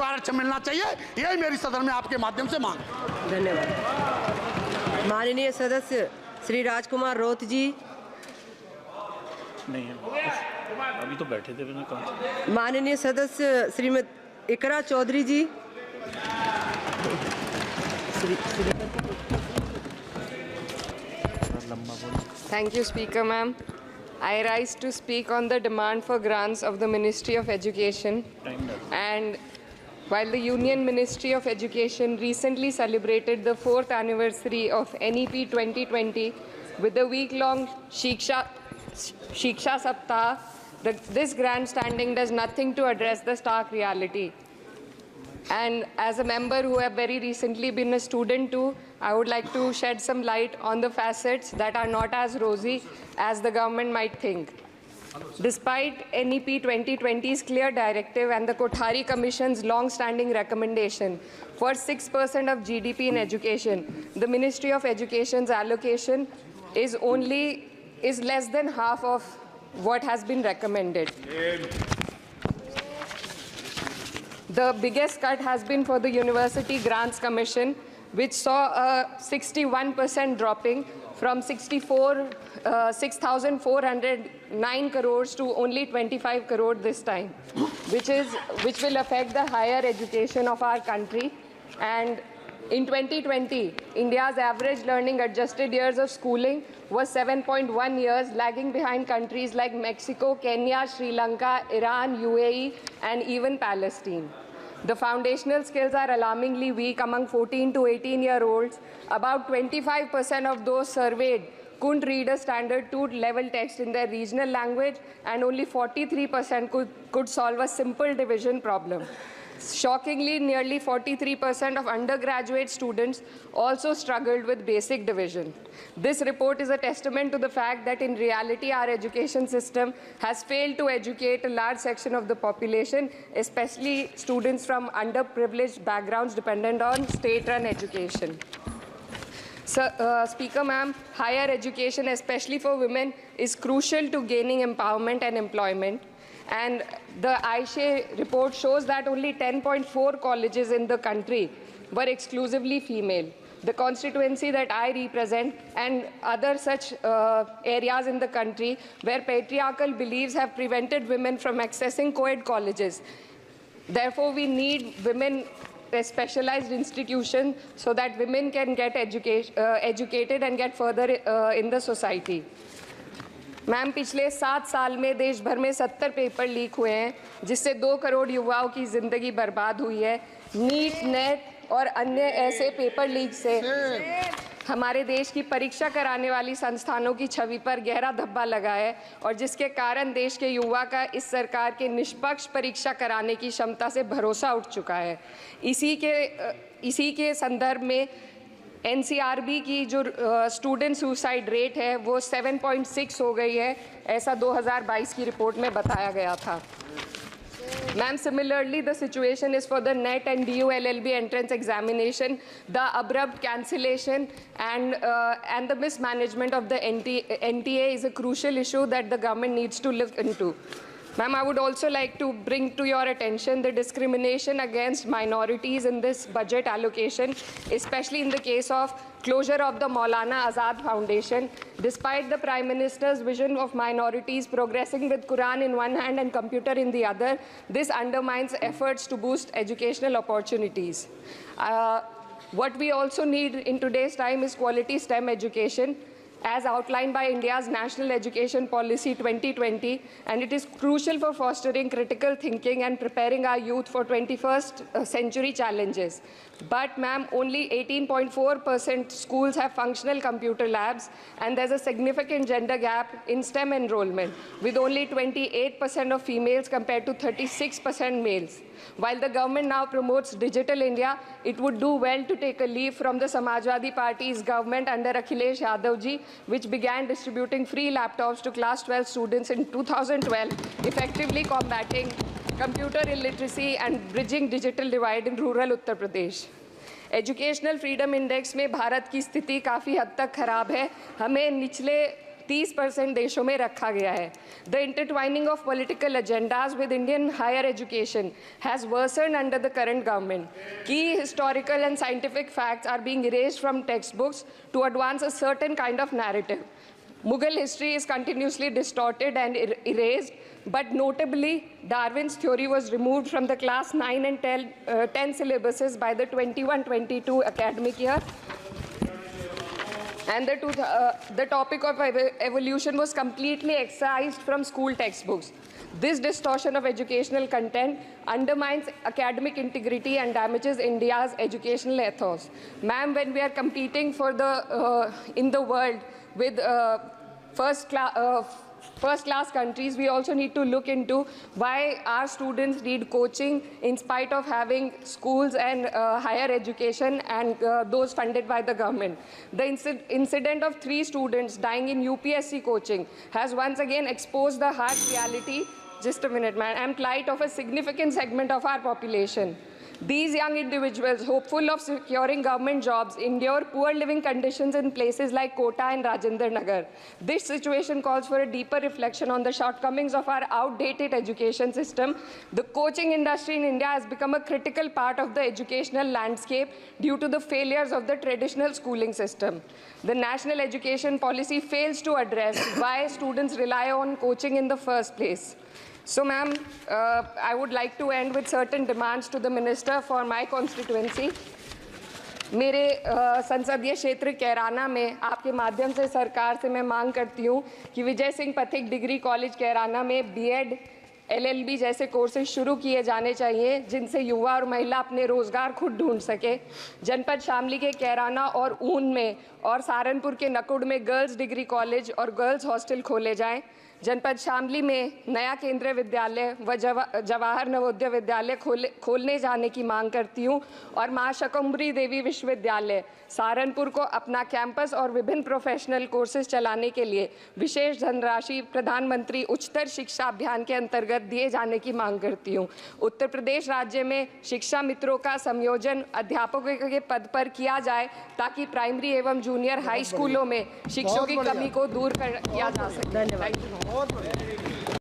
आरक्षण मिलना चाहिए, यही मेरी सदन में आपके माध्यम से मांग। धन्यवाद। माननीय सदस्य श्री राजकुमार रोत जी। नहीं है, अभी तो बैठे थे, मैंने कहा। माननीय सदस्य श्रीमती इकरा चौधरी जी। Thank you, Speaker, ma'am. I rise to speak on the demand for grants of the Ministry of Education. And while the Union Ministry of Education recently celebrated the 4th anniversary of NEP 2020 with a week-long Shiksha Saptah, this grandstanding does nothing to address the stark reality. And as a member who have very recently been a student too, I would like to shed some light on the facets that are not as rosy as the government might think. Despite NEP 2020's clear directive and the Kothari Commission's long-standing recommendation for 6% of GDP in education, the Ministry of Education's allocation is less than half of what has been recommended. The biggest cut has been for the University Grants Commission, which saw a 61% dropping from 6,409 crores to only 25 crore this time, which will affect the higher education of our country. And in 2020, India's average learning adjusted years of schooling was 7.1 years, lagging behind countries like Mexico, Kenya, Sri Lanka, Iran, UAE, and even Palestine. The foundational skills are alarmingly weak among 14 to 18-year-olds. About 25% of those surveyed couldn't read a standard 2-level text in their regional language, and only 43% could solve a simple division problem. Shockingly, nearly 43% of undergraduate students also struggled with basic division. This report is a testament to the fact that in reality our education system has failed to educate a large section of the population, especially students from underprivileged backgrounds dependent on state-run education. Speaker, ma'am, higher education, especially for women, is crucial to gaining empowerment and employment. And the AISHE report shows that only 10.4 colleges in the country were exclusively female. The constituency that I represent and other such areas in the country where patriarchal beliefs have prevented women from accessing co-ed colleges. Therefore, we need women specialized institutions so that women can get educated and get further in the society. Ma'am, पिछले 7 साल में देश भर में 70 paper leak हुए हैं, जिससे 2 करोड़ युवाओं की ज़िंदगी बर्बाद हुई है। नीट, नेट और अन्य ऐसे पेपर लीक से हमारे देश की परीक्षा कराने वाली संस्थानों की छवि पर गहरा धब्बा लगा है, और जिसके कारण देश के युवा का इस सरकार के निष्पक्ष परीक्षा कराने की क्षमता से भरोसा उठ चुका है। इसी के संदर्भ में NCRB की जो स्टूडेंट सुसाइड रेट है वो 7.6 हो गई है, ऐसा 2022 की रिपोर्ट में बताया गया था। Ma'am, similarly, the situation is for the NET and DU LLB entrance examination. The abrupt cancellation and the mismanagement of the NTA is a crucial issue that the government needs to look into. Ma'am, I would also like to bring to your attention the discrimination against minorities in this budget allocation, especially in the case of closure of the Maulana Azad Foundation. Despite the Prime Minister's vision of minorities progressing with Quran in one hand and computer in the other, this undermines efforts to boost educational opportunities. What we also need in today's time is quality STEM education, as outlined by India's National Education Policy 2020, and it is crucial for fostering critical thinking and preparing our youth for 21st century challenges. But, ma'am, only 18.4% schools have functional computer labs, and there's a significant gender gap in STEM enrollment, with only 28% of females compared to 36% males. While the government now promotes Digital India, it would do well to take a leaf from the Samajwadi Party's government under Akhilesh Yadav ji, which began distributing free laptops to class 12 students in 2012, effectively combating computer illiteracy and bridging digital divide in rural Uttar Pradesh. Educational freedom index में भारत की स्थिति काफ़ी हद तक खराब है। हमें निचले 30% देशों में रखा गया है। The intertwining of political agendas with Indian higher education has worsened under the current government. Key historical and scientific facts are being erased from textbooks to advance a certain kind of narrative. Mughal history is continuously distorted and erased, but notably, Darwin's theory was removed from the class 9 and 10 syllabuses by the 21-22 academic year. And the topic of evolution was completely excised from school textbooks. This distortion of educational content undermines academic integrity and damages India's educational ethos. Ma'am, when we are competing for in the world with first-class countries, we also need to look into why our students need coaching in spite of having schools and higher education and those funded by the government. The incident of 3 students dying in UPSC coaching has once again exposed the harsh reality, just a minute, man, and plight of a significant segment of our population. These young individuals, hopeful of securing government jobs, endure poor living conditions in places like Kota and Rajendra Nagar. This situation calls for a deeper reflection on the shortcomings of our outdated education system. The coaching industry in India has become a critical part of the educational landscape due to the failures of the traditional schooling system. The national education policy fails to address why students rely on coaching in the first place. So, ma'am, I would like to end with certain demands to the minister for my constituency. मेरे संसदीय क्षेत्र कैराना में आपके माध्यम से सरकार से मैं मांग करती हूँ कि विजय सिंह पथिक डिग्री कॉलेज कैराना में बीएड, LLB जैसे कोर्सेज शुरू किए जाने चाहिए, जिनसे युवा और महिला अपने रोजगार खुद ढूंढ सके। जनपद शामली के कैराना और ऊन में और सहारनपुर के नकुड़ में गर्ल्स डिग्री कॉलेज और गर्ल्स हॉस्टल खोले जाएं। जनपद शामली में नया केंद्रीय विद्यालय व जवाहर नवोदय विद्यालय खोलने जाने की मांग करती हूँ और मां शकंभरी देवी विश्वविद्यालय सहारनपुर को अपना कैंपस और विभिन्न प्रोफेशनल कोर्सेज चलाने के लिए विशेष धनराशि प्रधानमंत्री उच्चतर शिक्षा अभियान के अंतर्गत दिए जाने की मांग करती हूँ। उत्तर प्रदेश राज्य में शिक्षा मित्रों का संयोजन अध्यापकों के पद पर किया जाए ताकि प्राइमरी एवं जूनियर हाई स्कूलों में शिक्षकों की कमी को दूर किया जा सके। धन्यवाद।